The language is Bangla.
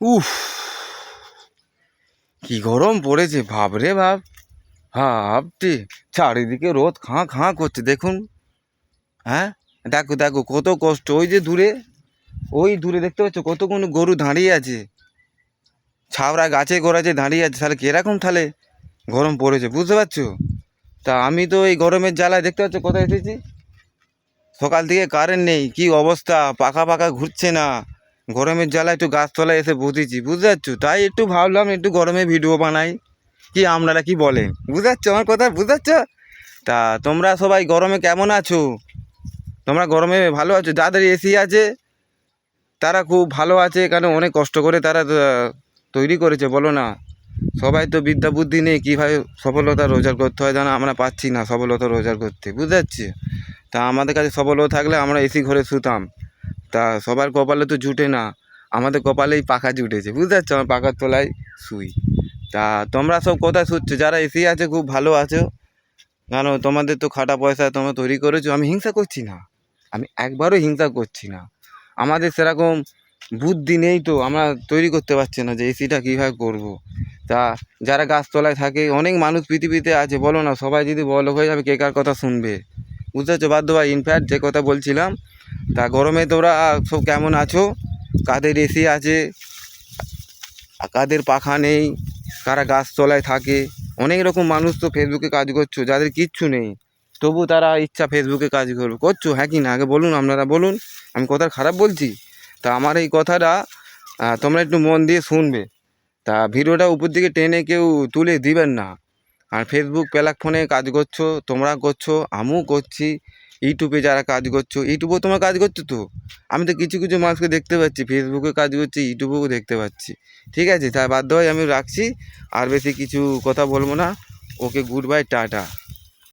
উফ, কি গরম পড়েছে ভাবরে ভাব। ভাবতে চারিদিকে রোদ খাঁ খাঁ করছে দেখুন। হ্যাঁ, দেখো দেখো কত কষ্ট। ওই যে দূরে, ওই দূরে দেখতে পাচ্ছ কতগুলো গরু দাঁড়িয়ে আছে, ছাওড়া গাছে গোড়াছে দাঁড়িয়ে আছে। তাহলে কিরকম তাহলে গরম পড়েছে বুঝতে পারছো? তা আমি তো এই গরমের জ্বালায় দেখতে পাচ্ছ কোথায় এসেছি। সকাল থেকে কারেন্ট নেই, কি অবস্থা, পাখা পাখা ঘুরছে না। গরমের জ্বালায় একটু গাছতলায় এসে বসেছি বুঝতে পারছো। তাই একটু ভাবলাম একটু গরমে ভিডিও বানাই। কি আপনারা কি বলেন, বুঝতে পারছো আমার কথা, বুঝতে পারছো? তা তোমরা সবাই গরমে কেমন আছো? তোমরা গরমে ভালো আছো? যাদের এসি আছে তারা খুব ভালো আছে, কারণ অনেক কষ্ট করে তারা তৈরি করেছে, বলো না? সবাই তো বিদ্যা বুদ্ধি নেই, কীভাবে সফলতা রোজগার করতে হয় জানো, আমরা পাচ্ছি না সফলতা রোজগার করতে, বুঝতে পারছি? তা আমাদের কাছে সফলতা থাকলে আমরা এসি ঘরে শুতাম। তা সবার কপালে তো জুটে না, আমাদের কপালেই পাখা জুটেছে, বুঝতে পারছো? আমার পাখার তলায় শুই। তা তোমরা সব কোথায় শুচ্ছ? যারা এসি আছে খুব ভালো আছো, জানো তোমাদের তো খাটা পয়সা তোমরা তৈরি করেছো। আমি হিংসা করছি না, আমি একবারও হিংসা করছি না। আমাদের সেরকম বুদ্ধি নেই তো, আমরা তৈরি করতে পারছি না যে এসিটা কীভাবে করব। তা যারা গাছতলায় থাকে, অনেক মানুষ পৃথিবীতে আছে, বলো না? সবাই যদি বড়লোক হয়ে যাবে, কে কার কথা শুনবে? বুঝতে পারছো বাধ্য ভাই? ইনফ্যাক্ট যে কথা বলছিলাম, তা গরমে তোমরা সব কেমন আছো? কাদের এসি আছে, কাদের পাখা নেই, কারা গাছতলায় থাকে? অনেক রকম মানুষ তো ফেসবুকে কাজ করছো, যাদের কিচ্ছু নেই তবু তারা ইচ্ছা ফেসবুকে কাজ করছো, হ্যাঁ কি না? আগে বলুন, আপনারা বলুন, আমি কথা খারাপ বলছি? তা আমার এই কথাটা তোমরা একটু মন দিয়ে শুনবে। তা ভিডিওটা উপর দিকে টেনে কেউ তুলে দিবেন না। আর ফেসবুক প্ল্যাটফর্মে কাজ করছো, তোমরা করছো, আমিও করছি। ইউটিউবে যারা কাজ করছো, ইউটিউবেও তোমরা কাজ করছো তো। আমি তো কিছু কিছু মানুষকে দেখতে পাচ্ছি ফেসবুকে কাজ করছি, ইউটিউবেও দেখতে পাচ্ছি। ঠিক আছে, তাই বাধ্য হয়ে আমি রাখছি, আর বেশি কিছু কথা বলবো না। ওকে, গুড বাই, টাটা।